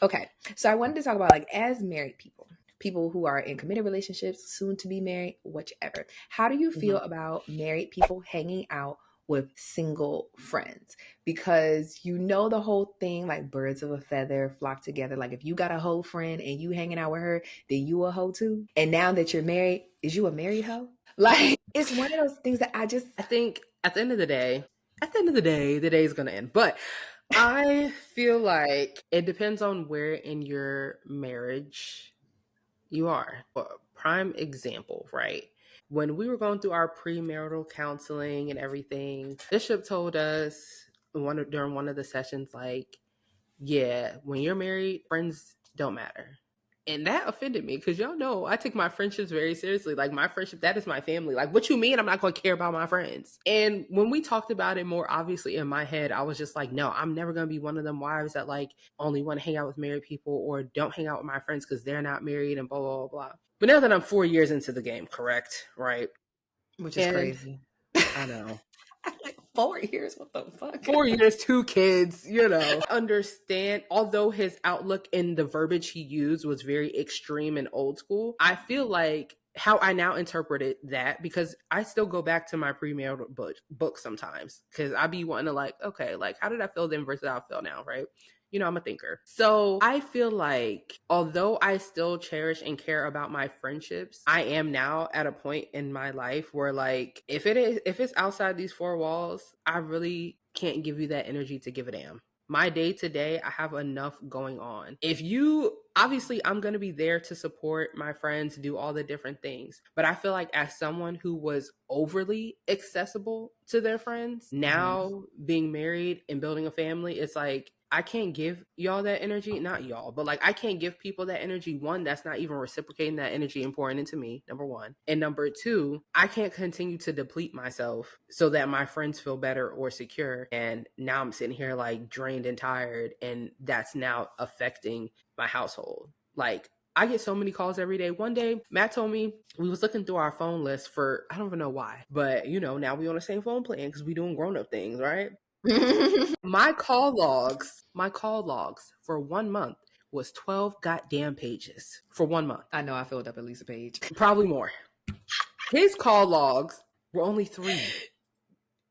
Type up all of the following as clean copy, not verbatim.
Okay. So I wanted to talk about like as married people, people who are in committed relationships, soon to be married, whichever. How do you feel Mhm. about married people hanging out with single friends? Because you know the whole thing, like birds of a feather flock together. Like if you got a hoe friend and you hanging out with her, then you a hoe too. And now that you're married, is you a married hoe? Like it's one of those things that I just I think at the end of the day, the day is going to end. But I feel like it depends on where in your marriage you are. Prime example, right? When we were going through our premarital counseling and everything, Bishop told us during one of the sessions, like, yeah, when you're married, friends don't matter. And that offended me because y'all know I take my friendships very seriously. Like my friendship, that is my family. Like what you mean I'm not going to care about my friends? And when we talked about it more obviously in my head, I was just like, no, I'm never going to be one of them wives that like only want to hang out with married people or don't hang out with my friends because they're not married and blah, blah, blah, blah. But now that I'm 4 years into the game, correct? Right. which is And crazy. I know. Like 4 years, what the fuck? 4 years, two kids, understand, although his outlook in the verbiage he used was very extreme and old school, I feel like how I now interpreted that, because I still go back to my premarital book sometimes, because I be wanting to like, okay, like how did I feel then versus how I feel now, right? I'm a thinker. So I feel like although I still cherish and care about my friendships, I am now at a point in my life where like if it's outside these four walls, I really can't give you that energy to give a damn. My day to day, I have enough going on. If you obviously I'm going to be there to support my friends, do all the different things. But I feel like as someone who was overly accessible to their friends, Mhm. now being married and building a family, it's like I can't give y'all that energy. Not y'all, but like I can't give people that energy. One, that's not even reciprocating that energy and pouring into me, number one. And number two, I can't continue to deplete myself so that my friends feel better or secure. And now I'm sitting here like drained and tired. And that's now affecting my household. Like I get so many calls every day. One day, Matt told me we was looking through our phone list for I don't even know why, but now we on the same phone plan because we doing grown up things, right? My call logs for 1 month was 12 goddamn pages for 1 month. I know I filled up at least a page. Probably more. His call logs were only three.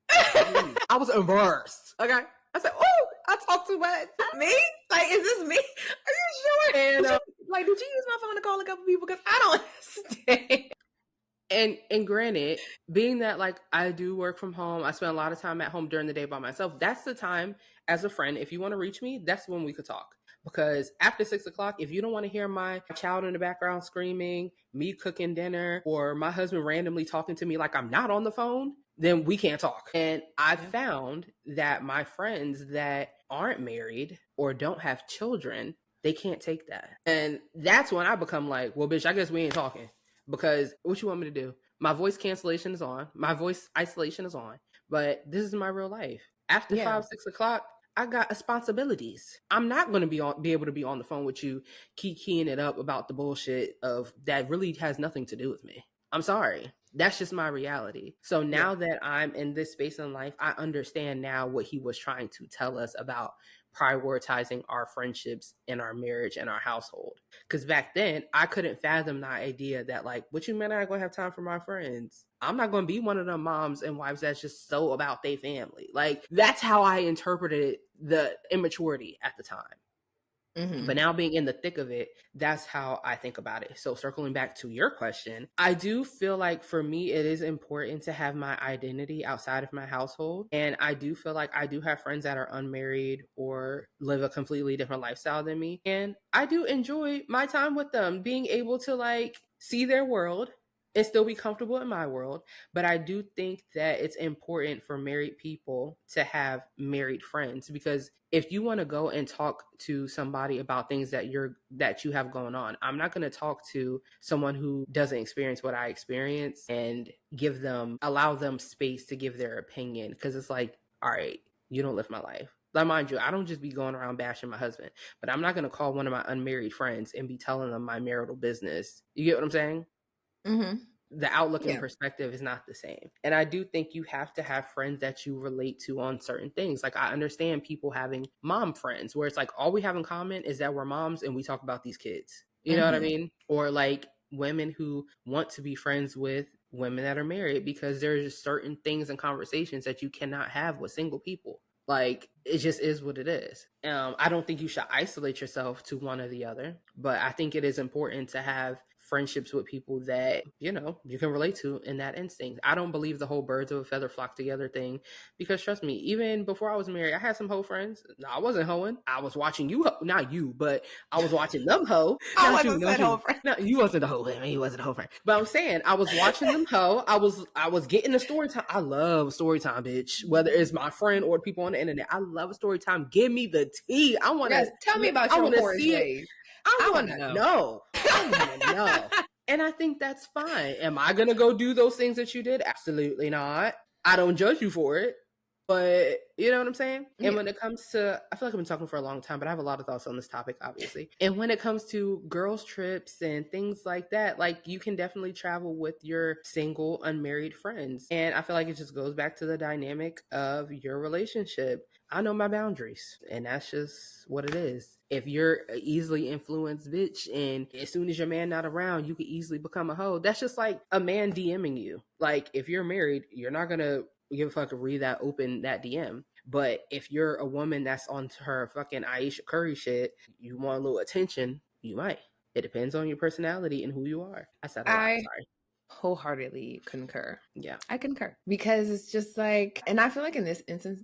Three. I was embarrassed. Okay. I said, oh, I talk too much. Me? Like, is this me? Are you sure? And Did you use my phone to call a couple people? Because I don't understand. and granted, being that like I do work from home, I spend a lot of time at home during the day by myself. That's the time as a friend, if you want to reach me, that's when we could talk. Because after 6 o'clock, if you don't want to hear my child in the background screaming, me cooking dinner, or my husband randomly talking to me like I'm not on the phone, then we can't talk. And I found that my friends that aren't married or don't have children, they can't take that. And that's when I become like, well, bitch, I guess we ain't talking. Because what you want me to do? My voice cancellation is on. My voice isolation is on. But this is my real life. After Yeah. 5, 6 o'clock, I got responsibilities. I'm not going to be able to be on the phone with you, keying it up about the bullshit of that really has nothing to do with me. I'm sorry. That's just my reality. So Yeah. now that I'm in this space in life, I understand now what he was trying to tell us about prioritizing our friendships and our marriage and our household. Because back then, I couldn't fathom the idea that, like, what you mean I ain't going to have time for my friends? I'm not going to be one of them moms and wives that's just so about their family. Like, that's how I interpreted the immaturity at the time. But now being in the thick of it, that's how I think about it. So circling back to your question, I do feel like for me, it is important to have my identity outside of my household. And I do feel like I do have friends that are unmarried or live a completely different lifestyle than me. And I do enjoy my time with them, being able to like see their world and still be comfortable in my world. But I do think that it's important for married people to have married friends, because if you want to go and talk to somebody about things that you have going on, I'm not going to talk to someone who doesn't experience what I experience and allow them space to give their opinion, because it's like, all right, you don't live my life. Like, mind you, I don't just be going around bashing my husband, but I'm not going to call one of my unmarried friends and be telling them my marital business. You get what I'm saying? Mm-hmm. the outlook and Yeah. perspective is not the same. And I do think you have to have friends that you relate to on certain things. Like, I understand people having mom friends where it's like all we have in common is that we're moms and we talk about these kids. You know what I Mm-hmm. mean? Or like women who want to be friends with women that are married because there's just certain things and conversations that you cannot have with single people. Like, it just is what it is. I don't think you should isolate yourself to one or the other, but I think it is important to have friendships with people that, you know, you can relate to in that instinct. I don't believe the whole birds of a feather flock together thing, because trust me, even before I was married, I had some hoe friends. No, I wasn't hoeing. I was watching you, not you, but I was watching them hoe. I Not you, wasn't not said you. whole friend. No, you wasn't the hoe. I mean, you wasn't the hoe friend. But I'm saying I was watching them hoe. I was getting the story time. I love story time, bitch. Whether it's my friend or people on the internet, I love a story time. Give me the tea. Yes, tell me about I your want to horse see it. ways. I I want want to to know. know. I want to know. And I think that's fine. Am I going to go do those things that you did? Absolutely not. I don't judge you for it. But you know what I'm saying? And Yeah. when it comes to, I feel like I've been talking for a long time, but I have a lot of thoughts on this topic, obviously. And when it comes to girls' trips and things like that, like, you can definitely travel with your single, unmarried friends. And I feel like it just goes back to the dynamic of your relationship. I know my boundaries, and that's just what it is. If you're an easily influenced bitch, and as soon as your man not around, you could easily become a hoe. That's just like a man DMing you. Like, if you're married, you're not gonna give a fuck to read that, open that DM. But if you're a woman that's on her fucking Aisha Curry shit, you want a little attention, you might. It depends on your personality and who you are. I said a lot. I Sorry. wholeheartedly concur. Yeah. I concur because it's just like, and I feel like in this instance,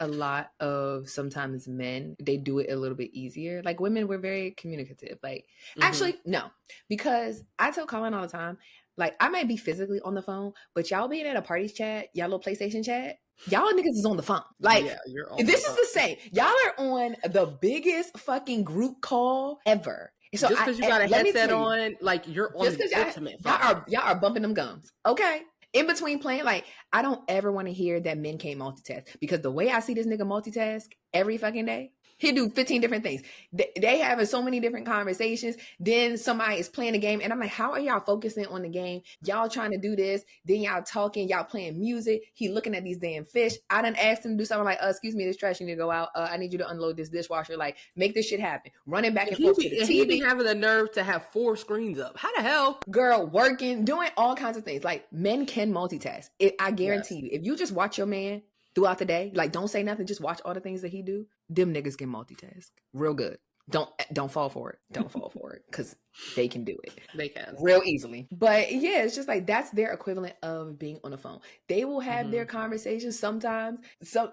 a lot of sometimes men, they do it a little bit easier. Like, women, we're very communicative. Like, actually, no, because I tell Colin all the time, like, I might be physically on the phone, but y'all being at a party chat, y'all little PlayStation chat, y'all niggas is on the phone. Like, yeah, you're on this the is phone. the same. Y'all are on the biggest fucking group call ever. So just because you got a headset on, like, you're on the ultimate phone. y'all are bumping them gums. Okay. In between playing, like, I don't ever want to hear that men can't multitask, because the way I see this nigga multitask every fucking day, he do 15 different things. They having so many different conversations. Then somebody is playing the game, and I'm like, how are y'all focusing on the game? Y'all trying to do this. Then y'all talking. Y'all playing music. He looking at these damn fish. I done asked him to do something like, excuse me, this trash need to go out. I need you to unload this dishwasher. Like, make this shit happen. Running back and forth to the TV. He be having the nerve to have 4 screens up. How the hell? Girl, working, doing all kinds of things. Like, men can multitask. I guarantee you, if you just watch your man throughout the day, like, don't say nothing, just watch all the things that he do, them niggas can multitask real good. Don't fall for it. Don't fall for it, because they can do it. They can. Real easily. But yeah, it's just like, that's their equivalent of being on the phone. They will have their conversations sometimes.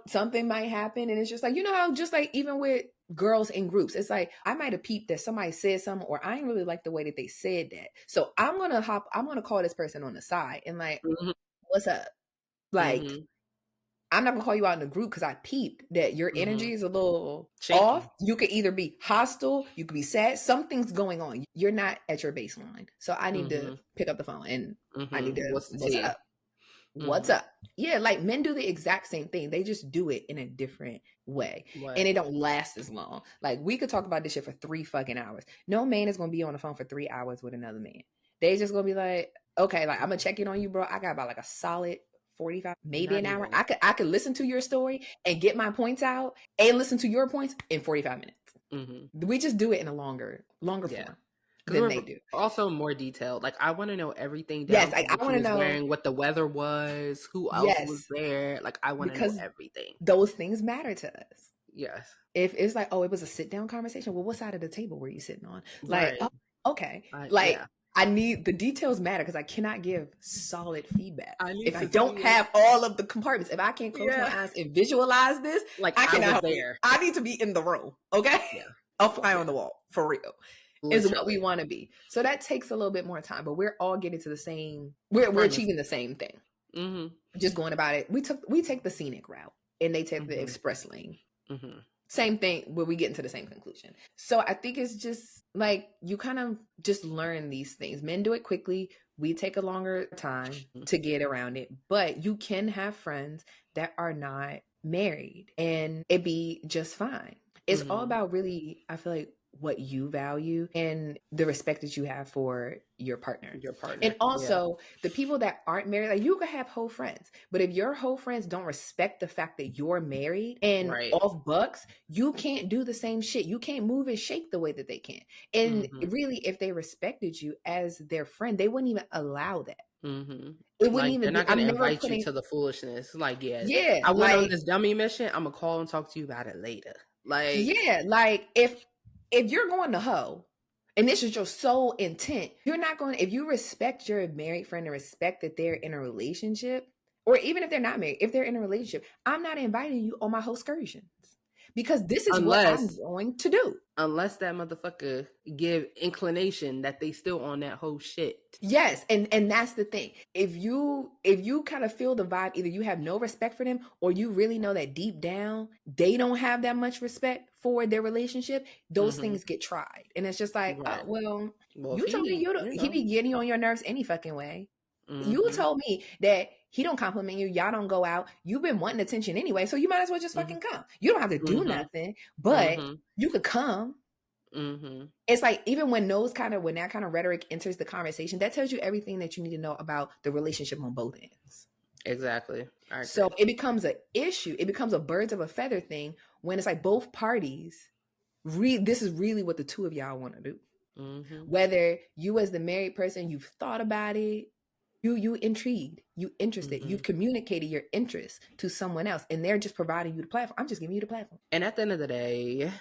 Something might happen, and it's just like, you know how, just like, even with girls in groups, it's like, I might have peeped that somebody said something, or I ain't really like the way that they said that. So I'm gonna call this person on the side and like, what's up? Like, I'm not gonna call you out in the group because I peeped that your energy is a little shaky, off. You could either be hostile, you could be sad, something's going on. You're not at your baseline. So I need to pick up the phone and I need to, what's up? What's up? Yeah, like, men do the exact same thing. They just do it in a different way. What? And it don't last as long. Like, we could talk about this shit for 3 fucking hours. No man is gonna be on the phone for 3 hours with another man. They just gonna be like, okay, like, I'm gonna check in on you, bro. I got about like a solid 45, maybe Not an hour. even. I could listen to your story and get my points out and listen to your points in 45 minutes. We just do it in a longer form than they do. Also more detailed. Like, I want to know everything down. Yes, like, I want to know wearing, what the weather was, who else was there. Like, I want to know everything. Those things matter to us. Yes. If it's like, oh, it was a sit down conversation, well, what side of the table were you sitting on? Like, right. Oh, okay. Like, I need, the details matter, because I cannot give solid feedback if I don't have all of the compartments. If I can't close my eyes and visualize this, like, I cannot was there. I need to be in the room. Okay. Yeah. A fly on the wall, for real. Literally. Is what we want to be. So that takes a little bit more time, but we're all getting to the same, we're achieving the same thing. Just going about it. We take the scenic route, and they take the express lane. Same thing, where we get into the same conclusion. So I think it's just like, you kind of just learn these things. Men do it quickly. We take a longer time to get around it, but you can have friends that are not married and it be just fine. It's all about, really, I feel like, what you value and the respect that you have for your partner. Your And partner. Yeah. also, the people that aren't married, like you could have whole friends, but if your whole friends don't respect the fact that you're married and Right. off bucks, you can't do the same shit. You can't move and shake the way that they can. And Mm-hmm. really, if they respected you as their friend, they wouldn't even allow that. Mm-hmm. It wouldn't Like they're even be, not gonna I'm never invite you putting, to the foolishness. Like, yeah, yeah, I went on like, this dummy mission. I'm gonna call and talk to you about it later. Like, yeah, like if you're going to hoe and this is your sole intent, you're not going, if you respect your married friend and respect that they're in a relationship, or even if they're not married, if they're in a relationship, I'm not inviting you on my whole excursions because this is what I'm unless going to do. unless that motherfucker give inclination that they still on that whole shit. Yes, and that's the thing. If you kind of feel the vibe, either you have no respect for them or you really know that deep down they don't have that much respect for their relationship, those Mm-hmm. things get tried. And it's just like, oh, Right. well, Well, if you told me he, he be getting on your nerves any fucking way. You mm-hmm, told me that he don't compliment you, y'all don't go out. You've been wanting attention anyway, so you might as well just mm-hmm, fucking come. You don't have to do mm-hmm, nothing, but mm-hmm, you could come. mm-hmm. It's like even when when that kind of rhetoric enters the conversation, that tells you everything that you need to know about the relationship on both ends. Exactly. I So agree. it becomes an issue. It becomes a birds of a feather thing when it's like both parties this is really what the two of y'all want to do. Mm-hmm, Whether you as the married person, you've thought about it, you intrigued, you interested, mm-hmm. you've communicated your interest to someone else, and they're just providing you the platform. I'm just giving you the platform. And at the end of the day,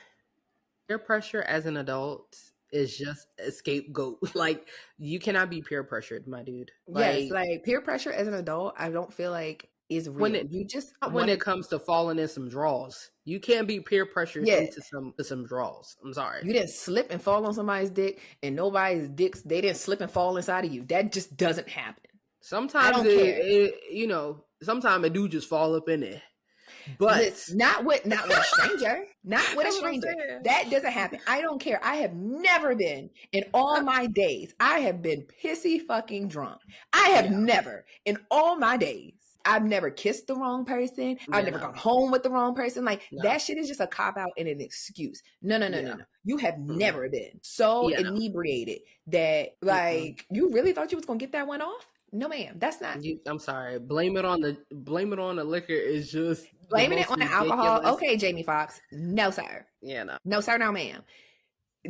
peer pressure as an adult is just a scapegoat. Like, you cannot be peer pressured, my dude. Yes, Like, like peer pressure as an adult, I don't feel like is when real. it You just not when want it to, comes to falling in some draws. You can't be peer pressured yeah. into some draws. I'm sorry. You didn't slip and fall on somebody's dick, and nobody's dicks, they didn't slip and fall inside of you. That just doesn't happen. I Sometimes don't care. sometimes it do just fall up in there. But Listen, not with a stranger. Not with a that's what I'm stranger. saying. That doesn't happen. I don't care. I have never been in all my days. I have been pissy fucking drunk. I have Yeah, never in all my days. I've never kissed the wrong person. I've yeah, never no, gone home with the wrong person. Like no, that shit is just a cop out and an excuse. No, no, no, no, yeah, no. You have mm-mm. never been so Yeah, no, inebriated that mm-mm. like you really thought you was gonna get that one off? No, ma'am. That's not I'm sorry. Blame it on the liquor is just the blaming it most on the alcohol. ridiculous. Okay, Jamie Foxx. No, sir. Yeah, no. No, sir, no, ma'am.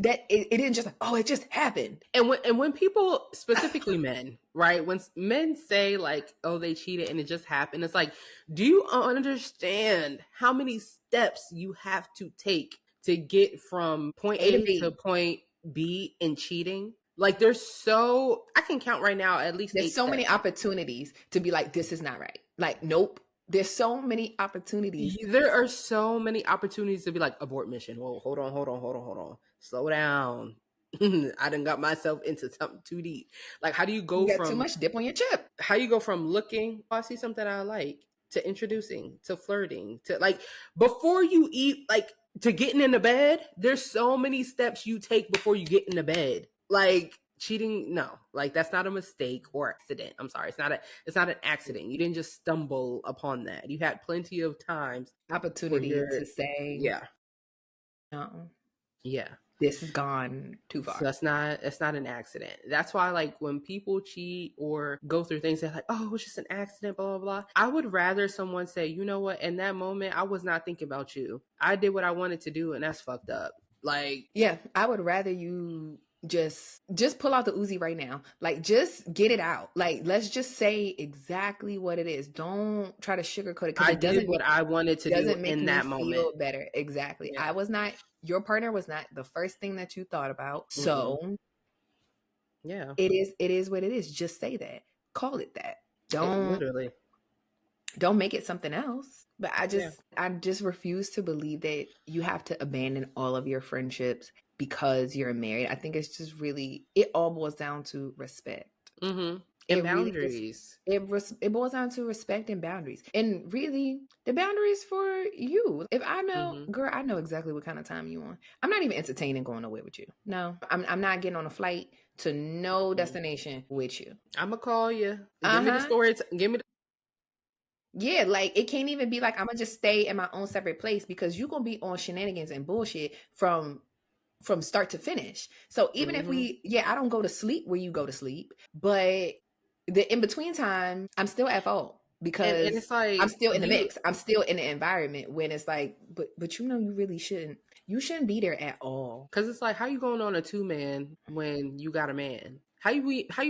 That it didn't just like, oh, it just happened. And when people, specifically men, right? When men say like, "Oh, they cheated and it just happened," it's like, do you understand how many steps you have to take to get from point A to A to B. point B in cheating? Like, I can count right now at least There's 8 so many steps. opportunities to be like, this is not right. Like, nope. There's so many opportunities. There are so many opportunities to be like, abort mission. Whoa, hold on. Slow down. I done got myself into something too deep. Like, You got too much dip on your chip. how you go from looking, oh, I see something I like, to introducing, to flirting, to like, before you eat, like, to getting in the bed, there's so many steps you take before you get in the bed. Like, cheating, no, like, that's not a mistake or accident. I'm sorry, it's not an accident. You didn't just stumble upon that. You had plenty of times for Opportunity your, to say, yeah, no, yeah. this has gone too So far. it's not an accident. That's why, like, when people cheat or go through things, they're like, "Oh, it was just an accident," blah blah blah. I would rather someone say, "You know what? In that moment, I was not thinking about you. I did what I wanted to do, and that's fucked up." Like, Yeah, I would rather you just pull out the Uzi right now. Like just get it out. Like let's just say exactly what it is. Don't try to sugarcoat it because I did what I wanted to do doesn't make in me that moment. feel better. Exactly. Yeah. I was not your partner was not the first thing that you thought about. Mm-mm. So Yeah. it is what it is. Just say that. Call it that. It Don't literally. don't make it something else. But Yeah. I just refuse to believe that you have to abandon all of your friendships because you're married. I think it's just really it all boils down to respect. Mm-hmm. And It really just boundaries. it boils down to respect and boundaries. And really the boundaries for you. If I know, Mm-hmm. girl, I know exactly what kind of time you want. I'm not even entertaining going away with you. No. I'm not getting on a flight to no destination with you. I'm gonna call you. Give me the Uh-huh. story. Give me. Yeah, like it can't even be like I'm gonna just stay in my own separate place because you're gonna be on shenanigans and bullshit from from start to finish. So even if Mm-hmm. I don't go to sleep where you go to sleep, but the in between time, I'm still at fault And because it's I'm like still in the you, mix. I'm still in the environment when it's like, but you know, you really shouldn't. You shouldn't be there at all. because it's like, how you going on a 2-man when you got a man? How you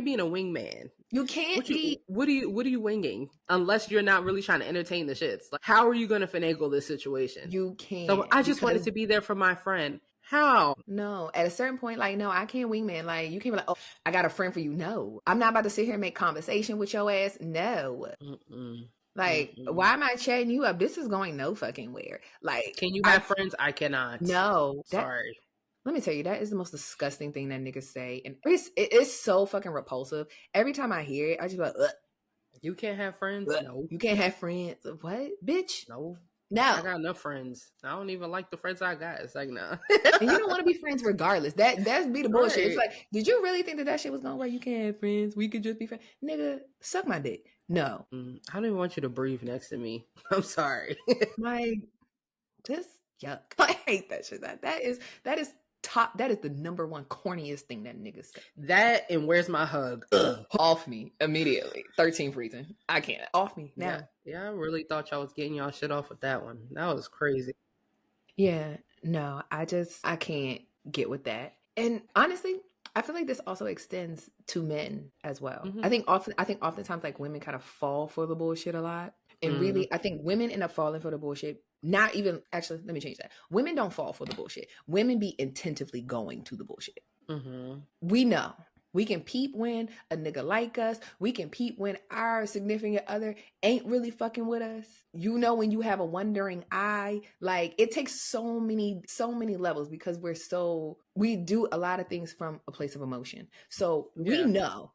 being a wingman? You can't be. What are you winging? Unless you're not really trying to entertain the shits. Like, how are you going to finagle this situation? You So can't I just wanted because to be there for my friend. How? no, at a certain point, like, no, I can't wingman. Like, you can't be like, oh, I got a friend for you. No, I'm not about to sit here and make conversation with your ass. No, Mm-mm. like, Mm-mm. why am I chatting you up? This is going no fucking where. Like, Can you I have friends? I cannot. no that. Sorry. Let me tell you, that is the most disgusting thing that niggas say, and it's so fucking repulsive. Every time I hear it, I just be like, ugh, You can't have friends? ugh. No. You can't have friends. What, bitch? No. I No. got enough friends. I don't even like the friends I got. It's like, no. And you don't want to be friends regardless. That's be the bullshit. It's Right. like, did you really think that that shit was gonna work? You can't have friends. We could just be friends. Nigga, suck my dick. No. I don't even want you to breathe next to me. I'm sorry. Like, just yuck. I hate that shit. That is top. That is the number one corniest thing that niggas say. That and where's my hug? Ugh. Off me immediately. 13th reason. I can't. Off me Yeah. now. Yeah, I really thought y'all was getting y'all shit off with that one. That was crazy. Yeah. No, I can't get with that. And honestly, I feel like this also extends to men as well. Mm-hmm. I think oftentimes like women kind of fall for the bullshit a lot. And Mm-hmm. really, I think women end up falling for the bullshit. Not even actually, let me change that. Women don't fall for the bullshit. Women be intentively going to the bullshit. Mm-hmm. We know. We can peep when a nigga like us. We can peep when our significant other ain't really fucking with us. You know, when you have a wondering eye, like it takes so many levels because we do a lot of things from a place of emotion. So we Yeah. know,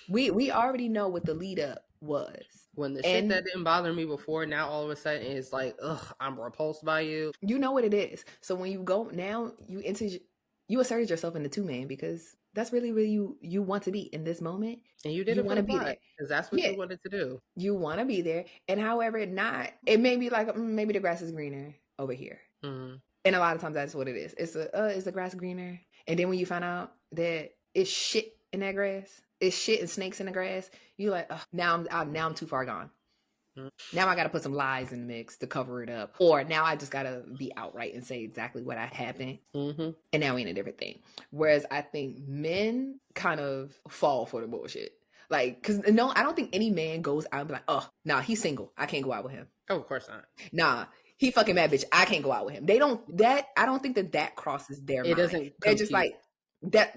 we already know what the lead up was. When the shit And that didn't bother me before, now all of a sudden it's like, ugh, I'm repulsed by you. you know what it is. So when you go now, you asserted yourself in the 2-man because that's really where you want to be in this moment. And you did You it for want the to be plot there. because that's what Yeah, you wanted to do. you want to be there. And however, not it may be like maybe the grass is greener over here. Mm-hmm. And a lot of times that's what it is. Is the grass greener? And then when you find out that it's shit in that grass, it's shit and snakes in the grass, you like, now I'm too far gone. Now I got to put some lies in the mix to cover it up. Or now I just got to be outright and say exactly what happened. Mm-hmm. And now we in a different thing. Whereas I think men kind of fall for the bullshit. Like, because no, I don't think any man goes out and be like, oh, nah, he's single. I can't go out with him. Oh, of course not. Nah, he fucking mad bitch. I can't go out with him. They don't, I don't think that crosses their It mind. doesn't They're just compute. like,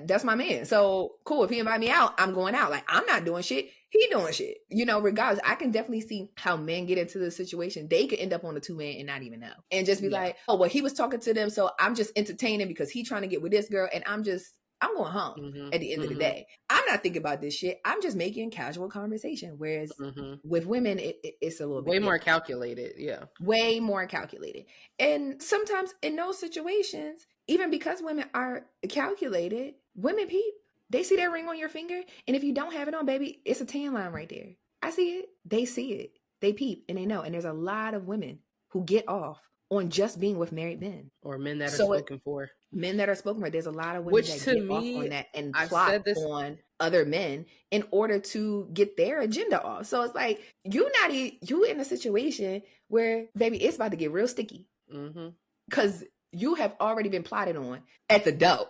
that's my man. So cool. If he invite me out, I'm going out. Like I'm not doing shit. He doing shit. You know, regardless, I can definitely see how men get into the situation. They could end up on the 2-man and not even know. And just be Yeah. like, oh, well, he was talking to them. So I'm just entertaining because he trying to get with this girl. And I'm going home Mm-hmm. at the end of the Mm-hmm. day. I'm not thinking about this shit. I'm just making casual conversation. Whereas Mm-hmm. with women, it's a little bit Way more different. calculated. Yeah. Way more calculated. And sometimes in those situations, even because women are calculated, women peep. They see that ring on your finger. And if you don't have it on, baby, it's a tan line right there. I see it. They see it. They peep and they know. And there's a lot of women who get off on just being with married men. Or men that are So spoken for. men that are spoken for, there's a lot of women Which that to get off me, on that and I've plot said this. on other men in order to get their agenda off. So it's like you in a situation where baby, it's about to get real sticky Mm-hmm. because you have already been plotted on at the dough.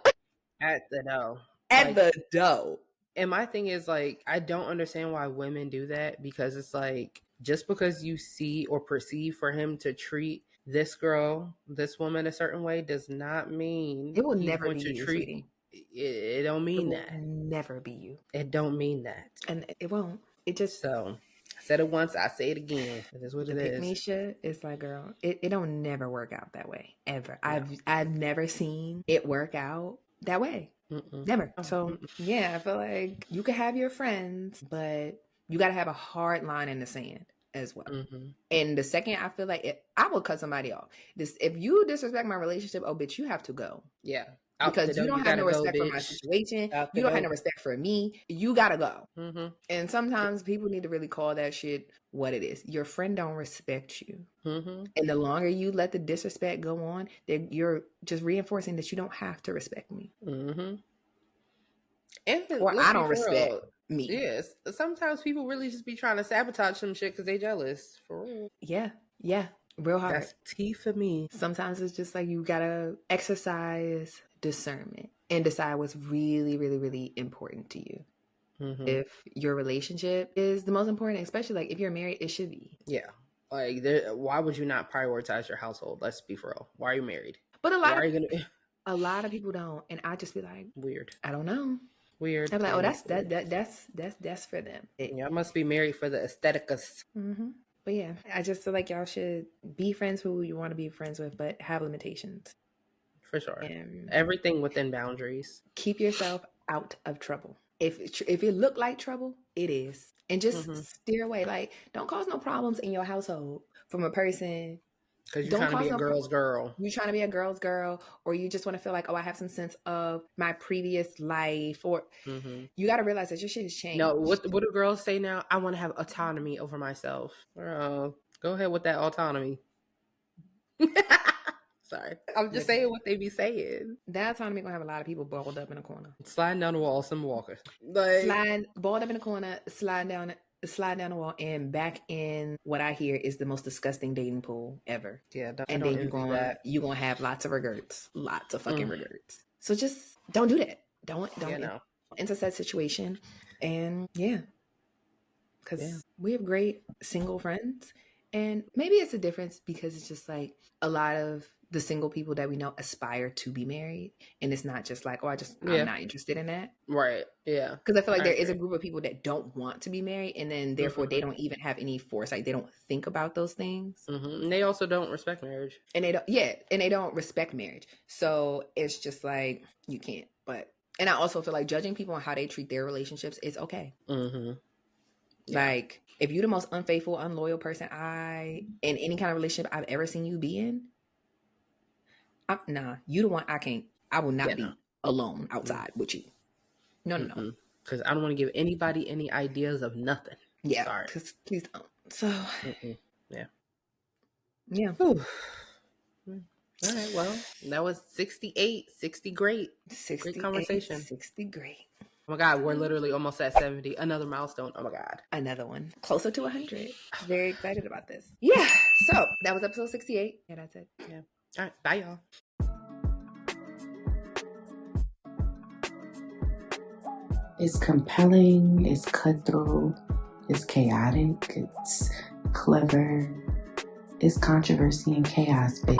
At the no. At Like, the dough. and my thing is like, I don't understand why women do that because it's like, just because you see or perceive for him to treat this girl, this woman a certain way does not mean It will he's never going be to you, treat sweetie. it don't It mean will that. never be you. It don't mean that. And it won't. It just So I said it once, I say it again. It is what the it pick is. me shit. It's like, girl, it don't never work out that way. Ever. No. I've never seen it work out that way. Mm-mm. Never. Oh, So yeah, I feel like you can have your friends, but you got to have a hard line in the sand as well. mm-hmm. And the second I feel like I will cut somebody off. If you disrespect my relationship, oh bitch, you have to go. Yeah. Out the because you door, don't you have no gotta go, respect for my bitch. situation. Out the You don't have door. no respect for me. You gotta go. Mm-hmm. And sometimes people need to really call that shit what it is. Your friend don't respect you. Mm-hmm. And the longer you let the disrespect go on, then you're just reinforcing that you don't have to respect me. Mm-hmm. And Or let's I be don't for respect real. me. Yes, sometimes people really just be trying to sabotage some shit because they jealous. For real. Yeah. Yeah. Real hard. That's tea for me. Sometimes it's just like you gotta exercise discernment and decide what's really, really, really important to you. Mm-hmm. If your relationship is the most important, especially like if you're married, it should be. Yeah. Like, why would you not prioritize your household? Let's be for real. Why are you married? But Why are you gonna? a lot of people don't, and I just be like, Weird. I don't know. Weird. I'm like, oh, Weird. Weird. that's for them. Y'all must be married for the aestheticus. Mm-hmm. But yeah, I just feel like y'all should be friends with who you want to be friends with, but have limitations For sure. and Everything within boundaries. keep yourself out of trouble. If it look like trouble, it is, and just Mm-hmm. steer away. Like, don't cause no problems in your household from a person. Because you're Don't trying to cause be a no. girl's girl. You trying to be a girl's girl, or you just want to feel like, oh, I have some sense of my previous life, or Mm-hmm. you got to realize that your shit has changed. No, what do girls say now? I want to have autonomy over myself. Girl, go ahead with that autonomy. Sorry. I'm just saying what they be saying. That autonomy gonna have a lot of people balled up in a corner. Sliding down the wall, some walkers. Like, Balled up in a corner, slide down the wall, and back in what I hear is the most disgusting dating pool ever. yeah, And don't then you're gonna have lots of regrets, lots of fucking regrets. So just don't do that. Don't enter that situation. And yeah, because we have great single friends, and maybe it's a difference because it's just like a lot of the single people that we know aspire to be married, and it's not just like, oh, I'm not interested in that. Right. Yeah. Because I feel like there is a group of people that don't want to be married, and then therefore they don't even have any foresight. They don't think about those things. Mm-hmm. And they also don't respect marriage. And they don't respect marriage. So it's just like, you can't. And I also feel like judging people on how they treat their relationships is okay. Mm-hmm. Yeah. Like, if you're the most unfaithful, unloyal person in any kind of relationship I've ever seen you be in, you the one I will not be alone outside with you. No. Because I don't want to give anybody any ideas of nothing. Yeah. Sorry. Because please don't. So, yeah. Yeah. Whew. All right. Well, that was 68. 60 great. Great conversation. 60 great. Oh my God, we're literally almost at 70. Another milestone. Oh my God. Another one. Closer to 100. Very excited about this. Yeah. So that was episode 68. Yeah, that's it. Yeah. All right. Bye, y'all. It's compelling, it's cutthroat, it's chaotic, it's clever, it's controversy and chaos, baby.